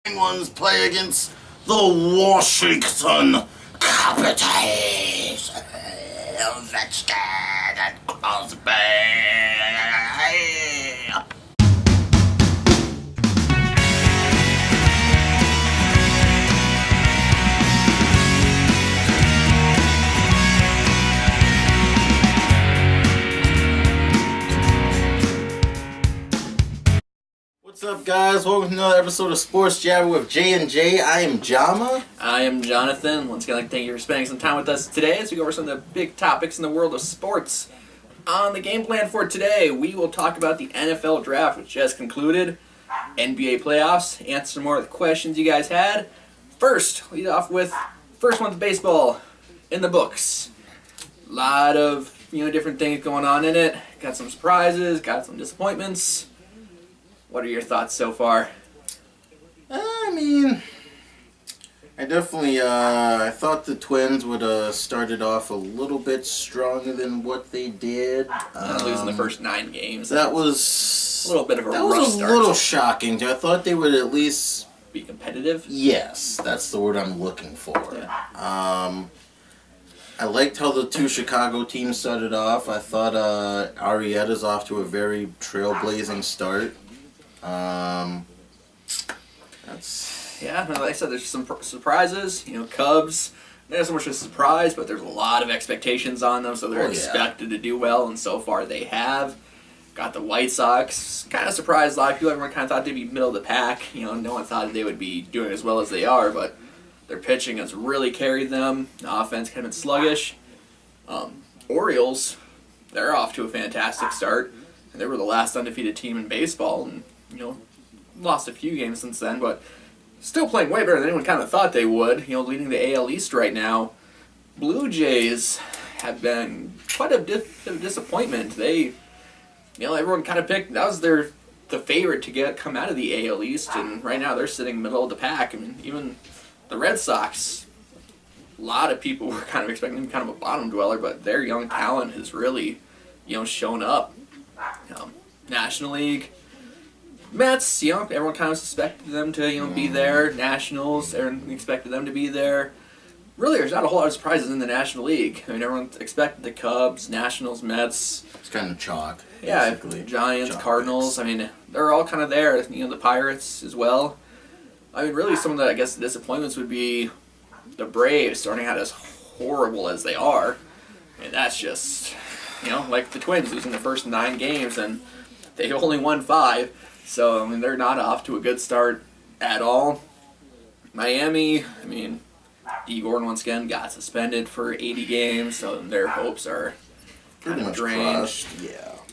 Penguins play against the Washington Capitals. Ovechkin and Crosby. What's up, guys? Welcome to another episode of Sports Jabber with J&J. I am Jama. I am Jonathan. Once again, I'd like to thank you for spending some time with us today as we go over some of the big topics in the world of sports. On the game plan for today, we will talk about the NFL draft, which just concluded, NBA playoffs, answer some more of the questions you guys had. First, lead off with first one, the baseball in the books. A lot of different things going on in it. Got some surprises, got some disappointments. What are your thoughts so far? I definitely I thought the Twins would have started off a little bit stronger than what they did. Losing the first 9 games. That was a little bit of a that rough was a start. little shocking. I thought they would at least Be competitive. Yes, that's the word I'm looking for. Yeah. I liked how the 2 Chicago teams started off. I thought Arrieta's off to a very trailblazing start. Like I said, there's some surprises. Cubs, not so much a surprise, but there's a lot of expectations on them, so they're expected to do well, and so far they have. Got the White Sox, kind of surprised a lot of people. Everyone kind of thought they'd be middle of the pack. No one thought they would be doing as well as they are, but their pitching has really carried them. The offense kind of been sluggish. Orioles, they're off to a fantastic start, and they were the last undefeated team in baseball, and lost a few games since then, but still playing way better than anyone kind of thought they would. Leading the AL East right now. Blue Jays have been quite a disappointment. They, everyone kind of picked, that was the favorite to come out of the AL East, and right now they're sitting middle of the pack. Even the Red Sox, a lot of people were kind of expecting them kind of a bottom dweller, but their young talent has really, shown up. National League, Mets, everyone kind of suspected them to, be there. Nationals, everyone expected them to be there. Really, there's not a whole lot of surprises in the National League. Everyone expected the Cubs, Nationals, Mets. It's kind of chalk, basically. Giants, Chalk Cardinals. mix. They're all kind of there. The Pirates as well. Really, some of the, disappointments would be the Braves starting out as horrible as they are. That's just, like the Twins losing the first 9 games, and they only won 5. So, they're not off to a good start at all. Miami, D. Gordon once again got suspended for 80 games, so their hopes are kind of drained. Crushed.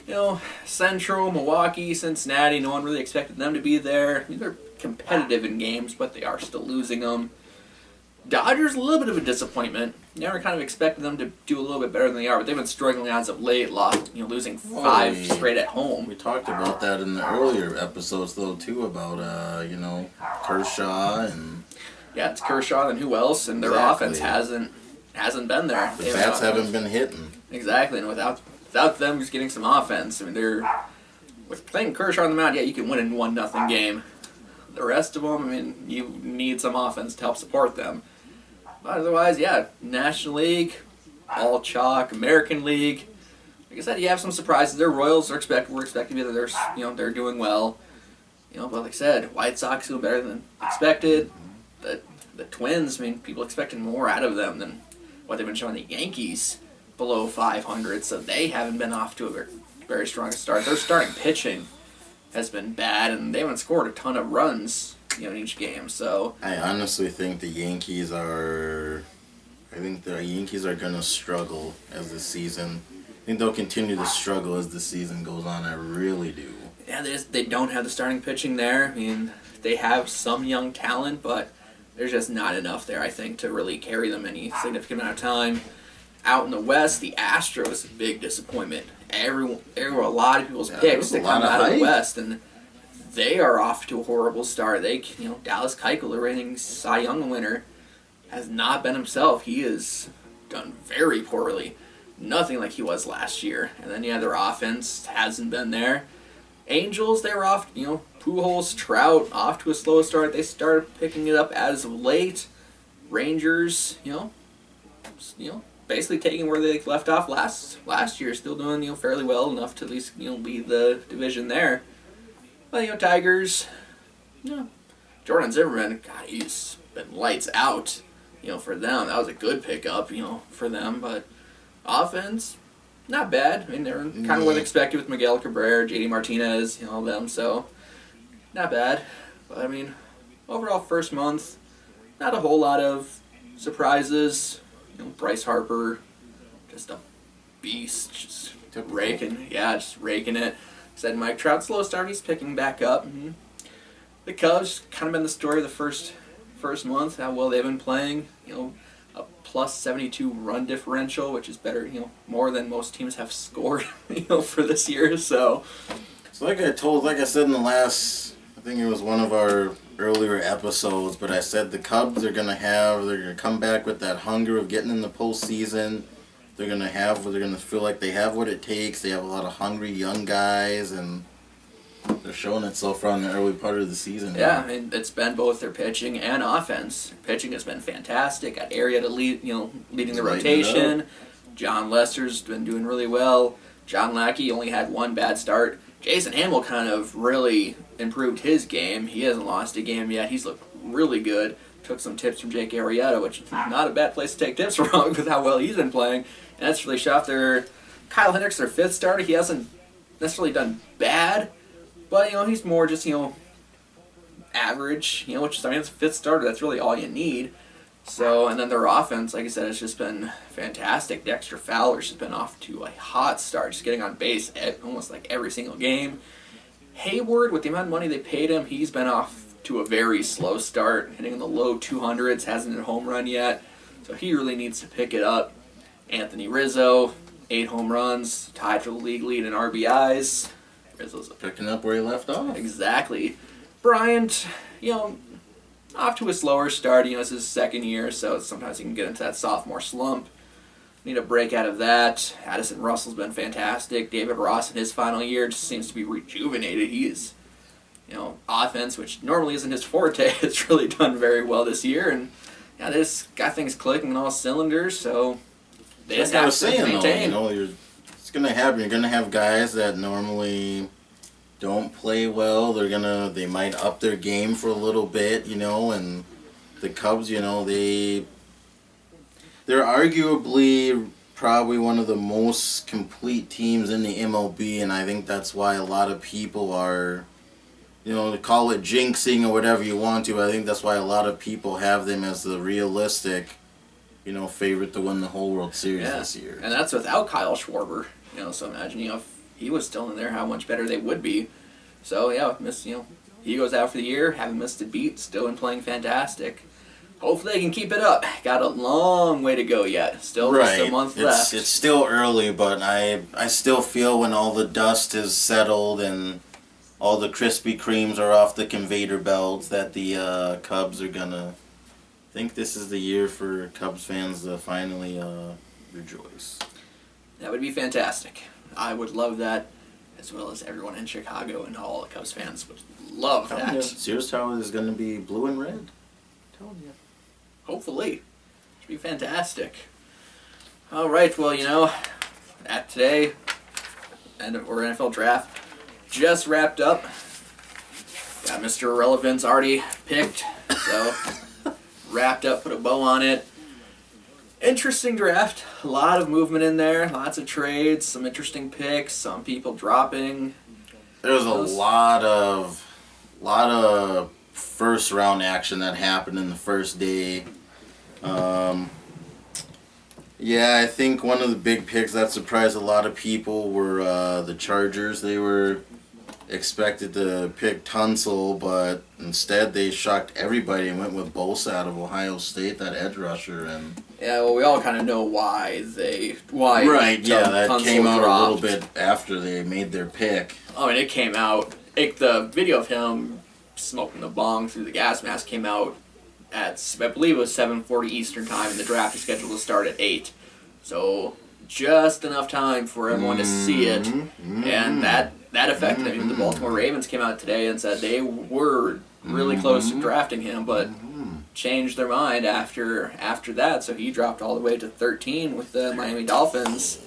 Yeah. Central, Milwaukee, Cincinnati, no one really expected them to be there. They're competitive in games, but they are still losing them. Dodgers, a little bit of a disappointment. Never kind of expected them to do a little bit better than they are, but they've been struggling as of late, losing 5 straight at home. We talked about that in the earlier episodes, though, too, about, Kershaw and... Yeah, it's Kershaw and who else, and their offense hasn't been there. The bats haven't been hitting. Exactly, and without them just getting some offense, they're... With playing Kershaw on the mound, you can win in 1-0 game. The rest of them, you need some offense to help support them. But otherwise, National League, all chalk. American League, like I said, you have some surprises. Their Royals we're expecting to be there. They're doing well. But like I said, White Sox doing better than expected. The Twins, people expecting more out of them than what they've been showing. The Yankees below 500, so they haven't been off to a very, very strong start. Their starting pitching has been bad, and they haven't scored a ton of runs, in each game. So I honestly think the Yankees are gonna struggle as the season. I think they'll continue to struggle as the season goes on. I really do. Yeah, they don't have the starting pitching there. They have some young talent, but there's just not enough there, I think, to really carry them any significant amount of time. Out in the West, the Astros, a big disappointment. A lot of people's picks to come out of the West, and they are off to a horrible start. Dallas Keuchel, the reigning Cy Young winner, has not been himself. He has done very poorly. Nothing like he was last year. And then, their offense hasn't been there. Angels, they were off, Pujols, Trout, off to a slow start. They started picking it up as of late. Rangers, basically taking where they left off last year, still doing fairly well enough to at least lead the division there. But Tigers, Jordan Zimmerman, God, he's been lights out. For them, that was a good pickup. For them, but offense, not bad. I mean, they're kind of what expected with Miguel Cabrera, JD Martinez, them. So not bad. But I mean, overall first month, not a whole lot of surprises. Bryce Harper, just a beast, just raking it. Said Mike Trout, slow start, he's picking back up. Mm-hmm. The Cubs, kind of been the story of the first month, how well they've been playing. A plus 72 run differential, which is better, more than most teams have scored, for this year. So like I said in the last, I think it was one of our earlier episodes, but I said the Cubs they're gonna come back with that hunger of getting in the postseason. They're gonna feel like they have what it takes. They have a lot of hungry young guys, and they're showing it so far in the early part of the season. Yeah, I mean, it's been both their pitching and offense. Pitching has been fantastic. Got Arrieta leading the rotation. John Lester's been doing really well. John Lackey only had one bad start. Jason Hamill kind of really improved his game. He hasn't lost a game yet. He's looked really good. Took some tips from Jake Arrieta, which is not a bad place to take tips from with how well he's been playing. And that's really shot their Kyle Hendricks, their fifth starter. He hasn't necessarily done bad, but he's more just average. Which is, it's a fifth starter. That's really all you need. So, and then their offense, like I said, it's just been fantastic. Dexter Fowler's just been off to a hot start, just getting on base almost like every single game. Hayward, with the amount of money they paid him, he's been off to a very slow start, hitting in the low 200s, hasn't hit a home run yet, so he really needs to pick it up. Anthony Rizzo, 8 home runs, tied for the league lead in RBIs. Rizzo's picking up where he left off. Exactly. Bryant, off to a slower start. It's his second year, so sometimes he can get into that sophomore slump. Need a break out of that. Addison Russell's been fantastic. David Ross in his final year just seems to be rejuvenated. He is, offense, which normally isn't his forte, has really done very well this year. And they just got things clicking on all cylinders, so they just have to maintain. It's going to happen. You're going to have guys that normally don't play well. They might up their game for a little bit, and the Cubs, they're arguably probably one of the most complete teams in the MLB, and I think that's why a lot of people are, call it jinxing or whatever you want to, but I think that's why a lot of people have them as the realistic, favorite to win the whole World Series this year. And that's without Kyle Schwarber, so imagine, if he was still in there, how much better they would be. So, he goes out for the year, haven't missed a beat, still been playing fantastic. Hopefully they can keep it up. Got a long way to go yet. Still just a month left. It's still early, but I still feel when all the dust is settled and all the Krispy Kremes are off the conveyor belts that the Cubs are going to... I think this is the year for Cubs fans to finally rejoice. That would be fantastic. I would love that, as well as everyone in Chicago and all the Cubs fans would love that. Sears Tower is going to be blue and red. Telling you. Hopefully. Should be fantastic. All right, well, at today, end of our NFL draft just wrapped up. Got Mr. Irrelevance already picked, so wrapped up, put a bow on it. Interesting draft. A lot of movement in there, lots of trades, some interesting picks, some people dropping. There was a lot of first round action that happened in the first day. I think one of the big picks that surprised a lot of people were the Chargers. They were expected to pick Tunsil, but instead they shocked everybody and went with Bosa out of Ohio State, that edge rusher. And we all kind of know why. That came out dropped. A little bit after they made their pick. I mean, it came out. The video of him smoking the bong through the gas mask came out at, I believe it was 7:40 Eastern time, and the draft is scheduled to start at 8. So just enough time for everyone to see it, and that affected him. The Baltimore Ravens came out today and said they were really close to drafting him, but changed their mind after that. So he dropped all the way to 13 with the Miami Dolphins.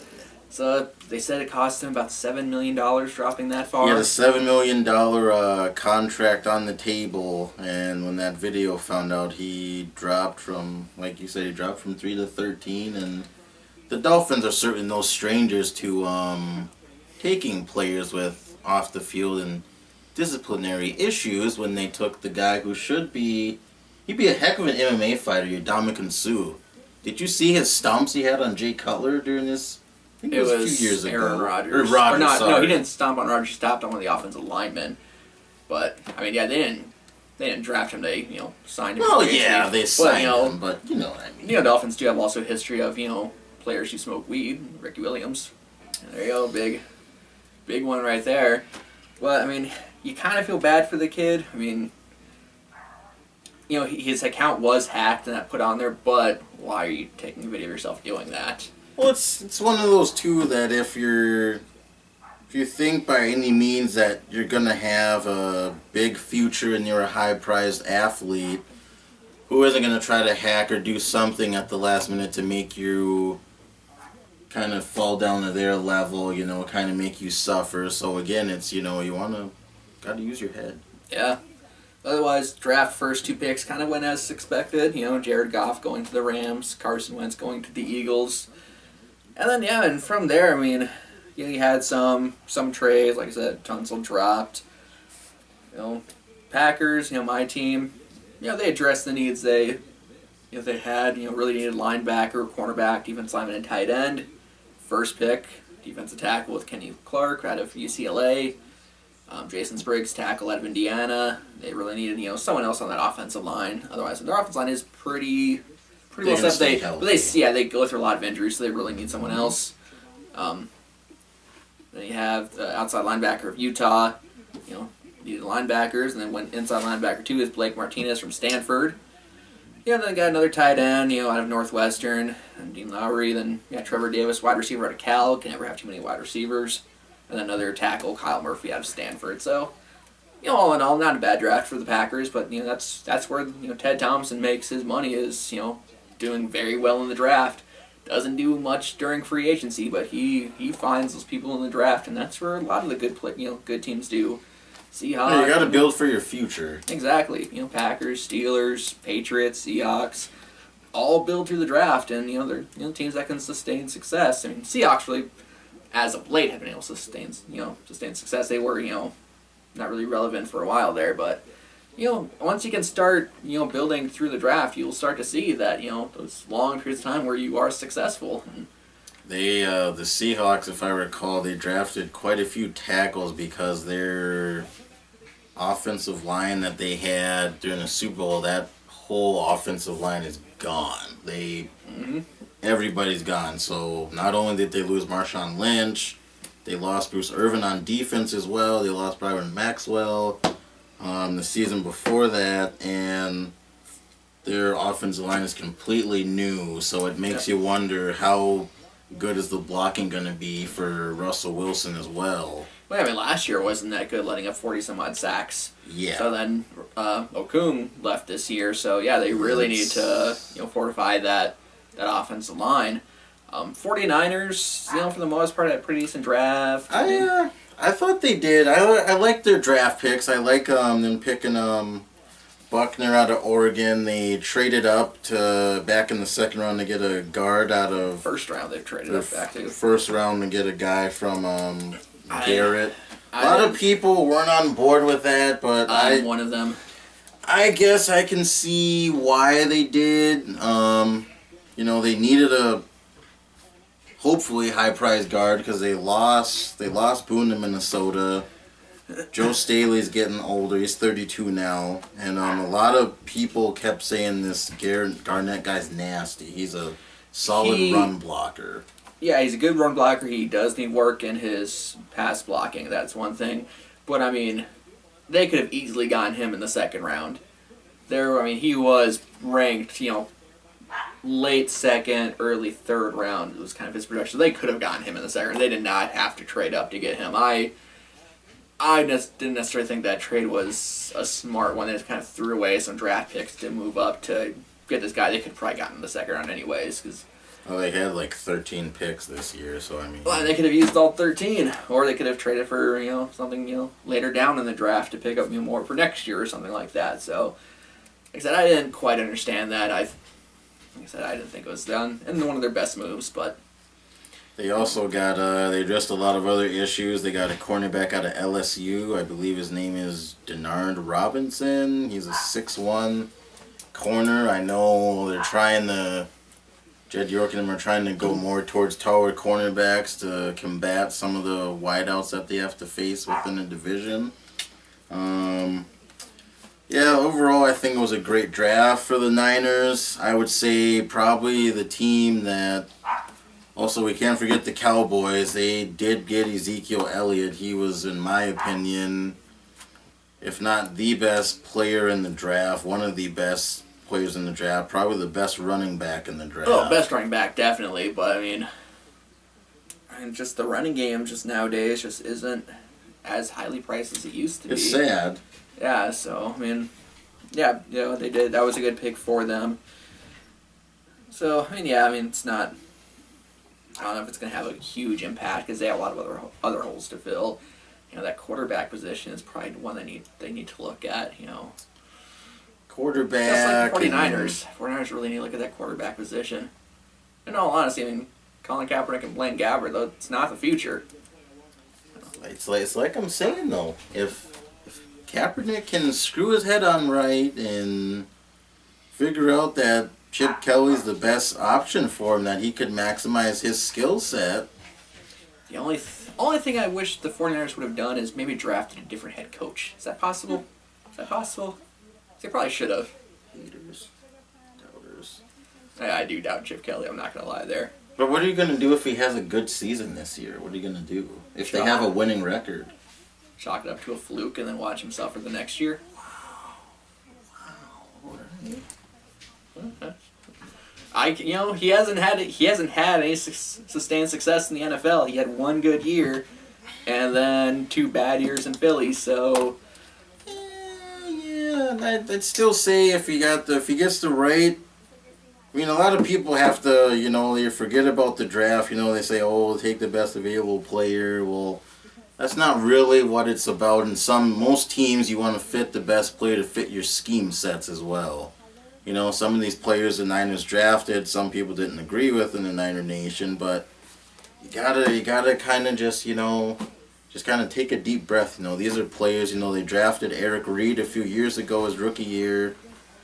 So they said it cost him about $7 million dropping that far. He had a $7 million contract on the table, and when that video found out, he dropped from, like you said, he dropped from 3 to 13, and the Dolphins are certainly no strangers to taking players with off the field and disciplinary issues. When they took the guy who should be, he'd be a heck of an MMA fighter, Ndamukong Suh. Did you see his stomps he had on Jay Cutler during this? I think it was a few years Aaron ago. Rodgers. Or Rodgers, No, he didn't stomp on Rodgers. He stopped on one of the offensive linemen. But I mean, yeah, they didn't draft him. They signed him. Well, yeah, they signed him, but you know what I mean. Dolphins do have also a history of players who smoke weed. Ricky Williams. There you go, big one right there. But I mean, you kind of feel bad for the kid. I mean, his account was hacked and that put on there. But why are you taking a video of yourself doing that? Well, it's one of those too that if you think by any means that you're gonna have a big future and you're a high prized athlete, who isn't gonna try to hack or do something at the last minute to make you kind of fall down to their level, kind of make you suffer. So again, it's gotta use your head. Yeah. Otherwise, draft first 2 picks kind of went as expected. Jared Goff going to the Rams, Carson Wentz going to the Eagles. And then, and from there, I mean, you had some trades, like I said, Tunsil dropped. Packers, my team, they addressed the needs they had, really needed linebacker, cornerback, defensive lineman, and tight end. First pick, defensive tackle with Kenny Clark out of UCLA. Jason Spriggs, tackle out of Indiana. They really needed, someone else on that offensive line. Otherwise, their offensive line is pretty well set. They go through a lot of injuries, so they really need someone else. Then you have the outside linebacker of Utah. Needed linebackers, and then went inside linebacker 2 is Blake Martinez from Stanford. Then got another tight end, out of Northwestern, and Dean Lowry. Then Trevor Davis, wide receiver out of Cal. Can never have too many wide receivers. And then another tackle, Kyle Murphy out of Stanford. So, all in all, not a bad draft for the Packers, but that's where Ted Thompson makes his money is doing very well in the draft. Doesn't do much during free agency, but he finds those people in the draft, and that's where a lot of the good teams do. Seahawks. You got to build for your future. Exactly. Packers, Steelers, Patriots, Seahawks, all build through the draft, and they're teams that can sustain success. I mean, Seahawks really, as of late, have been able to sustain success. They were not really relevant for a while there, but once you can start building through the draft, you'll start to see that those long periods of time where you are successful. They the Seahawks, if I recall, they drafted quite a few tackles because their offensive line that they had during the Super Bowl, that whole offensive line is gone. Everybody's gone. So not only did they lose Marshawn Lynch, they lost Bruce Irvin on defense as well. They lost Byron Maxwell the season before that, and their offensive line is completely new. So it makes you wonder how good is the blocking going to be for Russell Wilson as well. Well, I mean, last year wasn't that good, letting up 40-some-odd sacks. Yeah. So then Okung left this year, so they really need to fortify that offensive line. 49ers, for the most part, had a pretty decent draft. I thought they did. I like their draft picks. I like them picking Buckner out of Oregon. They traded up to back in the second round to get a guard out of first round. They've traded up back to first round to get a guy from Garrett. A lot of people weren't on board with that, but I'm one of them. I guess I can see why they did. They needed a hopefully high-priced guard because they lost Boone to Minnesota. Joe Staley's getting older. He's 32 now. And a lot of people kept saying this Garnett guy's nasty. He's a solid run blocker. Yeah, he's a good run blocker. He does need work in his pass blocking. That's one thing. But, I mean, they could have easily gotten him in the second round. He was ranked, late second, early third round was kind of his production. They could have gotten him in the second. They did not have to trade up to get him. I didn't necessarily think that trade was a smart one. They just kind of threw away some draft picks to move up to get this guy. They could have probably gotten in the second round anyways. Well, they had like 13 picks this year, so I mean. Well, they could have used all 13, or they could have traded for something later down in the draft to pick up more for next year or something like that. So, like I said, I didn't quite understand that. I didn't think it was done, and one of their best moves, but. They also got, they addressed a lot of other issues. They got a cornerback out of LSU. I believe his name is Denard Robinson. He's a 6'1" corner. I know they're trying to, Jed York and them are trying to go more towards taller cornerbacks to combat some of the wideouts that they have to face within the division. Yeah, overall I think it was a great draft for the Niners. I would say probably the team that... Also, we can't forget the Cowboys. They did get Ezekiel Elliott. He was, in my opinion, if not the best player in the draft, one of the best players in the draft, probably the best running back in the draft. Oh, best running back, definitely. But, I mean, just the running game just nowadays just isn't as highly priced as it used to be. It's sad. Yeah, so, I mean, yeah, they did. That was a good pick for them. So, it's not... I don't know if it's going to have a huge impact because they have a lot of other holes to fill. That quarterback position is probably one they need to look at. Quarterback. Just like the 49ers. 49ers really need to look at that quarterback position. In all honesty, Colin Kaepernick and Blaine Gabbert, though, it's not the future. It's like I'm saying, though. If Kaepernick can screw his head on right and figure out that Chip Kelly's the best option for him, that he could maximize his skill set. The only thing I wish the 49ers would have done is maybe drafted a different head coach. Is that possible? They probably should have. Haters. Doubters. I do doubt Chip Kelly, I'm not going to lie there. But what are you going to do if he has a good season this year? What are you going to do? If they have a winning record? Chalk it up to a fluke and then watch him suffer the next year? He hasn't had any sustained success in the NFL. He had one good year, and then 2 bad years in Philly. So, I'd still say if he gets the right. A lot of people have to, they forget about the draft. They say, "Oh, take the best available player." Well, that's not really what it's about. In most teams, you want to fit the best player to fit your scheme sets as well. Some of these players the Niners drafted, some people didn't agree with in the Niner Nation, but you gotta kind of just kind of take a deep breath. These are players. They drafted Eric Reed a few years ago his rookie year.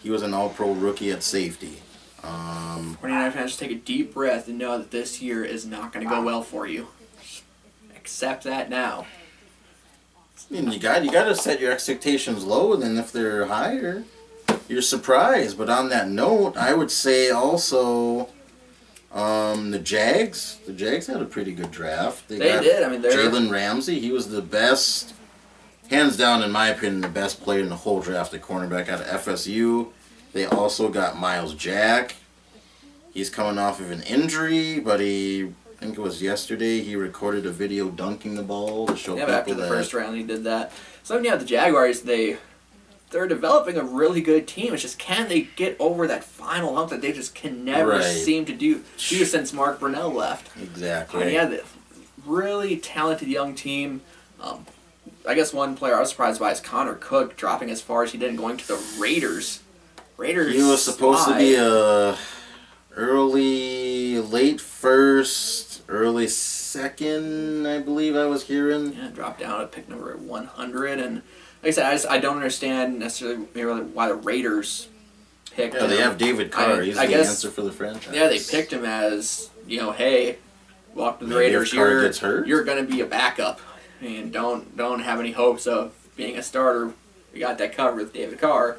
He was an All-Pro rookie at safety. 49ers fans, just take a deep breath and know that this year is not going to go well for you. Accept that now. You got to set your expectations low, and then if they're higher, you're surprised. But on that note, I would say also the Jags. The Jags had a pretty good draft. They did. Jalen Ramsey. He was the best, hands down in my opinion, the best player in the whole draft at cornerback out of FSU. They also got Miles Jack. He's coming off of an injury, but I think it was yesterday, he recorded a video dunking the ball to show people that... after the first round he did that. So, the Jaguars, they're developing a really good team. It's just, can they get over that final hump that they just can never seem to do since Mark Brunell left? Exactly. The really talented young team. I guess one player I was surprised by is Connor Cook dropping as far as he did and going to the Raiders. He was supposed to be a late first, early second, I believe I was hearing. Yeah, dropped down at pick number 100. And like I said, I don't understand necessarily why the Raiders picked him. Yeah, they have David Carr. He's the answer for the franchise. Yeah, they picked him as, hey, welcome to the Maybe Raiders. If Carr gets hurt, you're going to be a backup. And don't have any hopes of being a starter. We got that covered with David Carr.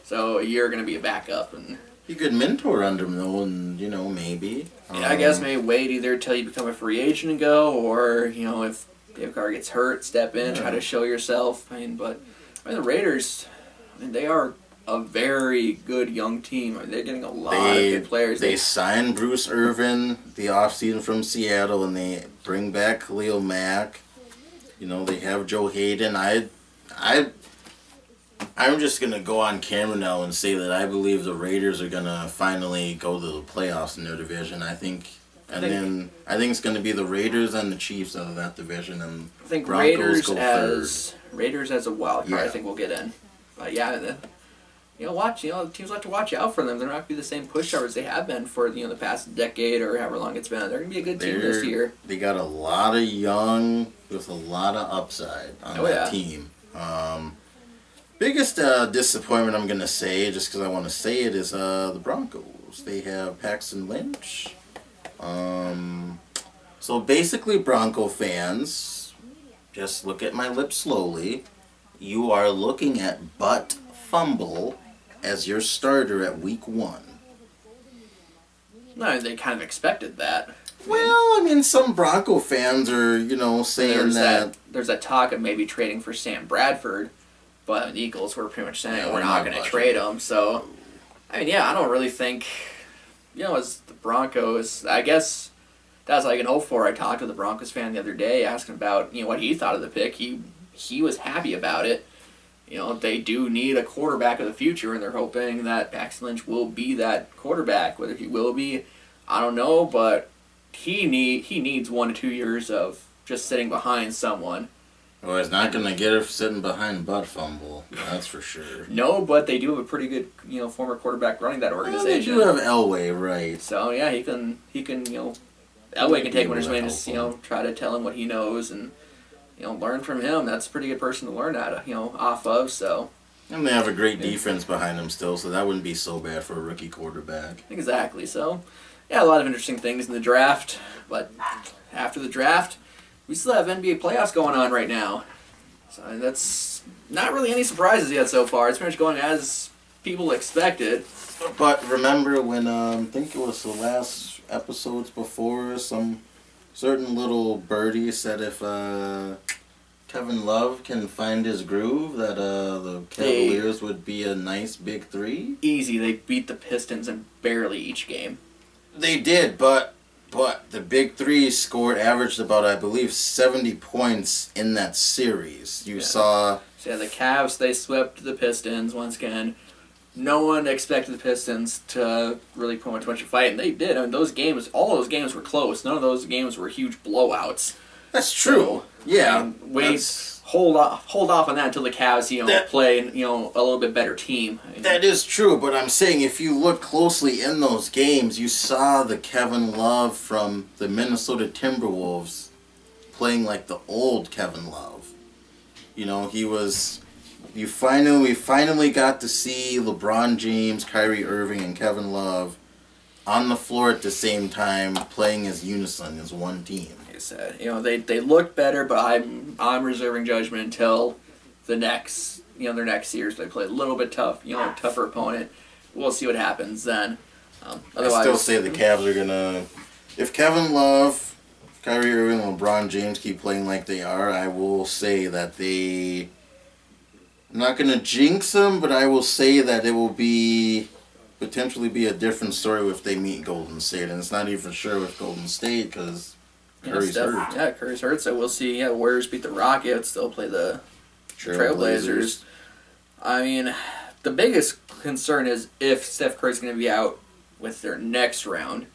So you're going to be a backup. And you could mentor under him, though, and, maybe. Yeah, I guess maybe wait either till you become a free agent and go, or, if David Carr gets hurt, step in, try to show yourself. But the Raiders, they are a very good young team. I mean, they're getting a lot of good players. They signed Bruce Irvin the offseason from Seattle, and they bring back Khalil Mack. They have Joe Hayden. I'm just going to go on camera now and say that I believe the Raiders are going to finally go to the playoffs in their division. I think it's going to be the Raiders and the Chiefs out of that division, and I think Broncos go third. Raiders as a wild card. Yeah. I think we'll get in. But yeah, watch. Teams like to watch out for them. They're not going to be the same pushovers they have been for the past decade or however long it's been. They're going to be a good team this year. They got a lot of young with a lot of upside on that team. Biggest disappointment I'm going to say, just because I want to say it, is the Broncos. They have Paxton Lynch. So basically, Bronco fans, just look at my lips slowly. You are looking at Butt Fumble as your starter at week 1. No, they kind of expected that. Well, some Bronco fans are, saying there's that talk of maybe trading for Sam Bradford, but the Eagles were pretty much saying we're not going to trade him. So, I don't really think, as the Broncos, I guess that's all I can hope for. I talked to the Broncos fan the other day, asking about what he thought of the pick. He was happy about it. They do need a quarterback of the future, and they're hoping that Paxton Lynch will be that quarterback. Whether he will be, I don't know, but he needs 1 to 2 years of just sitting behind someone. Well, he's not going to get it sitting behind Butt Fumble, that's for sure. No, but they do have a pretty good, former quarterback running that organization. Well, they do have Elway, right? So yeah, he can, Elway can take him under his wing, just try to tell him what he knows and learn from him. That's a pretty good person to learn off of. So. And they have a great defense behind them still, so that wouldn't be so bad for a rookie quarterback. Exactly. So, yeah, a lot of interesting things in the draft, but after the draft, we still have NBA playoffs going on right now. So that's not really any surprises yet so far. It's pretty much going as people expected. But remember when, I think it was the last episodes before, some certain little birdie said if Kevin Love can find his groove, that the Cavaliers would be a nice big 3? Easy. They beat the Pistons in barely each game. They did, but the big 3 averaged about, I believe, 70 points in that series. You saw... So, yeah, the Cavs, they swept the Pistons once again. No one expected the Pistons to really put much of a fight, and they did. All those games were close. None of those games were huge blowouts. That's true. Yeah. Hold off on that until the Cavs, play a little bit better team. That is true, but I'm saying if you look closely in those games, you saw the Kevin Love from the Minnesota Timberwolves playing like the old Kevin Love. We finally got to see LeBron James, Kyrie Irving, and Kevin Love on the floor at the same time playing as unison, as one team. Said, they look better, but I'm reserving judgment until the next their next series. They play a little bit tougher opponent. We'll see what happens then. Otherwise, I still say the Cavs are gonna. If Kevin Love, Kyrie Irving, and LeBron James keep playing like they are, I will say that they. I'm not gonna jinx them, but I will say that it will potentially be a different story if they meet Golden State, and it's not even sure with Golden State because. Curry's hurt. Yeah, Curry's hurt, so we'll see. Yeah, Warriors beat the Rockets. They'll play the Trailblazers. The biggest concern is if Steph Curry's going to be out with their next round.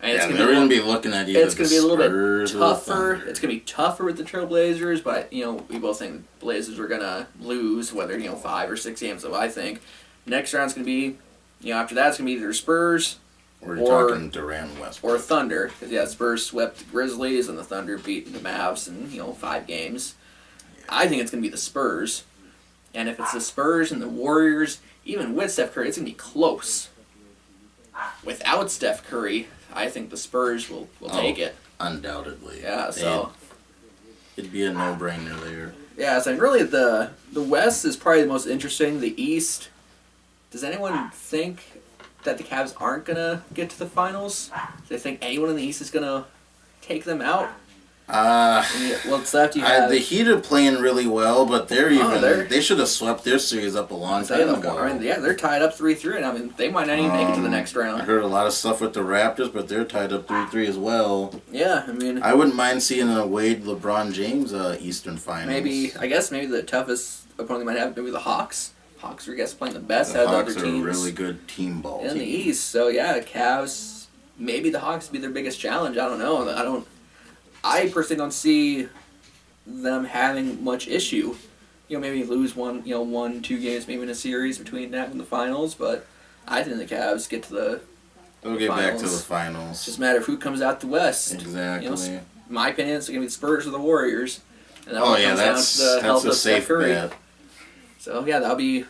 And they're going to be looking at either it's going to be a little bit tougher. It's going to be tougher with the Trailblazers, but we both think the Blazers are going to lose, whether 5 or 6 games. So I think next round's going to be, after that it's going to be either Spurs. We're talking Durant, Westbrook. Or Thunder. Because, Spurs swept the Grizzlies and the Thunder beat the Mavs in, 5 games. Yeah. I think it's going to be the Spurs. And if it's the Spurs and the Warriors, even with Steph Curry, it's going to be close. Without Steph Curry, I think the Spurs will take it. Undoubtedly. Yeah, so... It'd be a no-brainer there. Yeah, so really the West is probably the most interesting. The East, does anyone think that the Cavs aren't going to get to the finals? Do they think anyone in the East is going to take them out? What's left you have? The Heat are playing really well, but they're they should have swept their series up a long time ago. I mean, yeah, they're tied up 3-3, and I mean they might not even make it to the next round. I heard a lot of stuff with the Raptors, but they're tied up 3-3 as well. Yeah, I mean, I wouldn't mind seeing a Wade LeBron James Eastern Finals. Maybe the toughest opponent they might have maybe the Hawks. Hawks are playing the best the out of Hawks the other teams. are a really good team ball in team. the East. So yeah, Cavs. Maybe the Hawks be their biggest challenge. I don't know. I personally don't see them having much issue. Maybe lose 1-2 games maybe in a series between that and the finals. But I think the Cavs get to the. They'll get back to the finals. It's just a matter of who comes out the West. Exactly. In my opinion, it's going to be the Spurs or the Warriors. And that that's a safe bet. So yeah, that'll be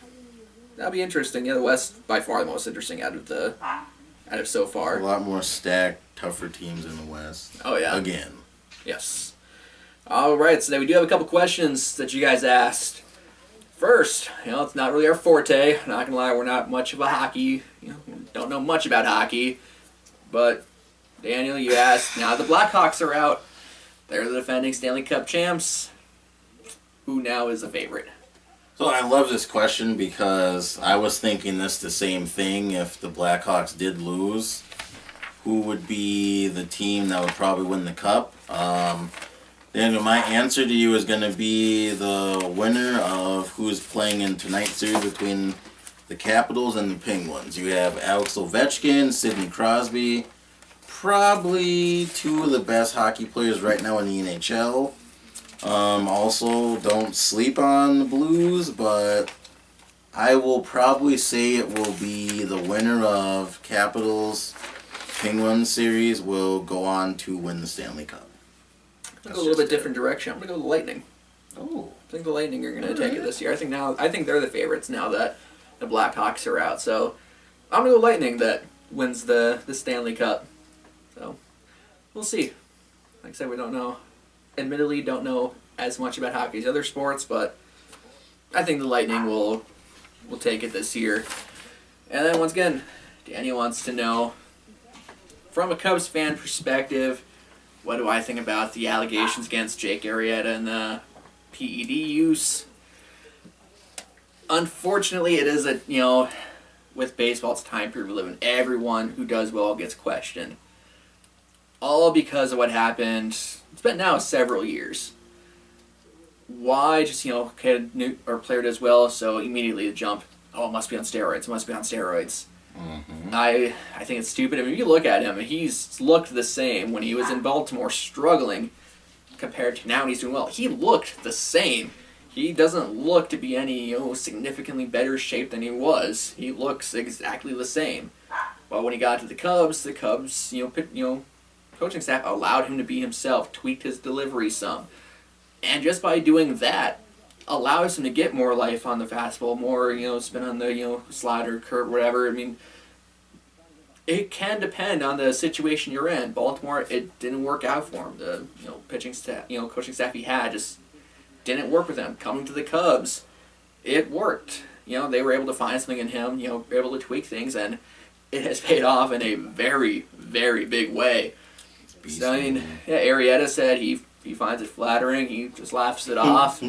interesting. Yeah, the West by far the most interesting out of so far. A lot more stacked, tougher teams in the West. Oh yeah. Again. Yes. All right, so now we do have a couple questions that you guys asked. First, it's not really our forte. I'm not gonna lie, we're not much of a hockey. Don't know much about hockey. But Daniel, you asked. Now the Blackhawks are out. They're the defending Stanley Cup champs. Who now is a favorite? So I love this question because I was thinking the same thing. If the Blackhawks did lose, who would be the team that would probably win the cup? Daniel, my answer to you is going to be the winner of who's playing in tonight's series between the Capitals and the Penguins. You have Alex Ovechkin, Sidney Crosby, probably two of the best hockey players right now in the NHL. Also, don't sleep on the Blues, but I will probably say it will be the winner of Capitals Penguins series will go on to win the Stanley Cup. I'll go a little bit different direction. I'm going to go the Lightning. Oh. I think the Lightning are going to take it this year. I think they're the favorites now that the Blackhawks are out. So I'm going to go Lightning that wins the Stanley Cup. So we'll see. Like I said, we don't know. Admittedly, don't know as much about hockey as other sports, but I think the Lightning will take it this year. And then once again, Danny wants to know, from a Cubs fan perspective, what do I think about the allegations against Jake Arrieta and the PED use? Unfortunately, it is with baseball, it's a time period we live in. Everyone who does well gets questioned. All because of what happened. It's been now several years. Why just, player does well, so immediately the jump, it must be on steroids. Mm-hmm. I think it's stupid. I mean, if you look at him, he's looked the same when he was in Baltimore struggling compared to now when he's doing well. He looked the same. He doesn't look to be any significantly better shape than he was. He looks exactly the same. But when he got to the Cubs, coaching staff allowed him to be himself, tweaked his delivery some. And just by doing that, allows him to get more life on the fastball, more, spin on the, slider, curve, whatever. I mean, it can depend on the situation you're in. Baltimore, it didn't work out for him. The, pitching staff, coaching staff he had just didn't work with him. Coming to the Cubs, it worked. They were able to find something in him, were able to tweak things, and it has paid off in a very, very big way. So, Arrieta said he finds it flattering. He just laughs it off.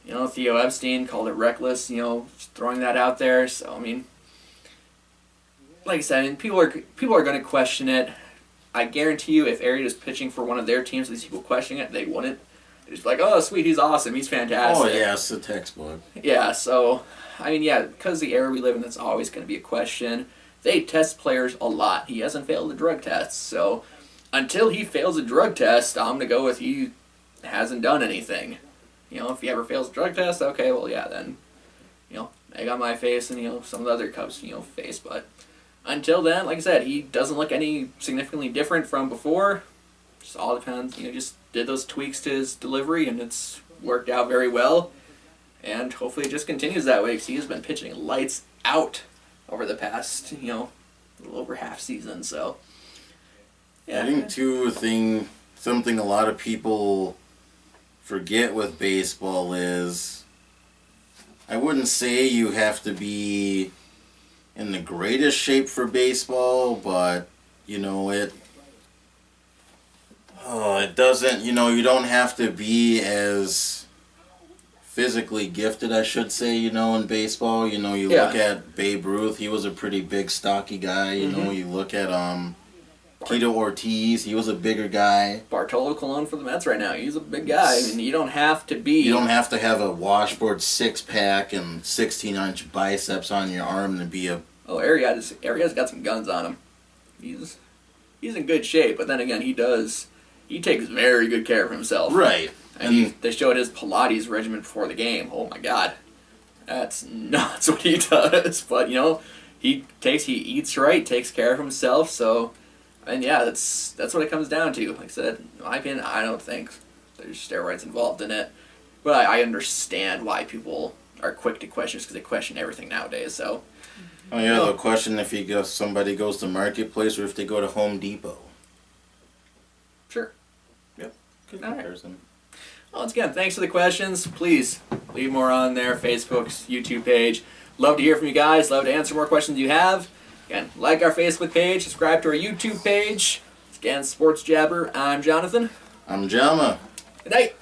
Theo Epstein called it reckless, throwing that out there. So, like I said, people are going to question it. I guarantee you if Arrieta's pitching for one of their teams, these people questioning it, they wouldn't. They're just like, oh, sweet, he's awesome, he's fantastic. Oh, yeah, it's the textbook. Yeah, so, because the era we live in, that's always going to be a question. They test players a lot. He hasn't failed the drug tests, so until he fails a drug test, I'm going to go with he hasn't done anything. If he ever fails a drug test, okay, well, yeah, then, egg on my face and, some of the other Cubs, face. But until then, like I said, he doesn't look any significantly different from before. Just all depends, just did those tweaks to his delivery, and it's worked out very well. And hopefully it just continues that way, because he has been pitching lights out over the past, a little over half season, so. Yeah. I think, too, something a lot of people forget with baseball is, I wouldn't say you have to be in the greatest shape for baseball, but Oh, it doesn't. You don't have to be as physically gifted, I should say. In baseball. You look at Babe Ruth. He was a pretty big, stocky guy. You look at Tito Ortiz. He was a bigger guy. Bartolo Colon for the Mets right now. He's a big guy. I mean, you don't have to be. You don't have to have a washboard 6-pack and 16-inch biceps on your arm to be a. Oh, Arrieta's got some guns on him. He's in good shape, but then again, he takes very good care of himself. Right. And they showed his Pilates regimen before the game. Oh my God, that's nuts what he does. But he eats right, takes care of himself. So, and yeah, that's what it comes down to. Like I said, in my opinion, I don't think there's steroids involved in it. But I understand why people are quick to question because they question everything nowadays. So. Oh yeah, they'll question if somebody goes to Marketplace or if they go to Home Depot. Sure. Yep. Good comparison. Right. Well, once again, thanks for the questions. Please leave more on there, Facebook's YouTube page. Love to hear from you guys. Love to answer more questions you have. Again, like our Facebook page, subscribe to our YouTube page. Again, Sports Jabber. I'm Jonathan. I'm Jama. Good night.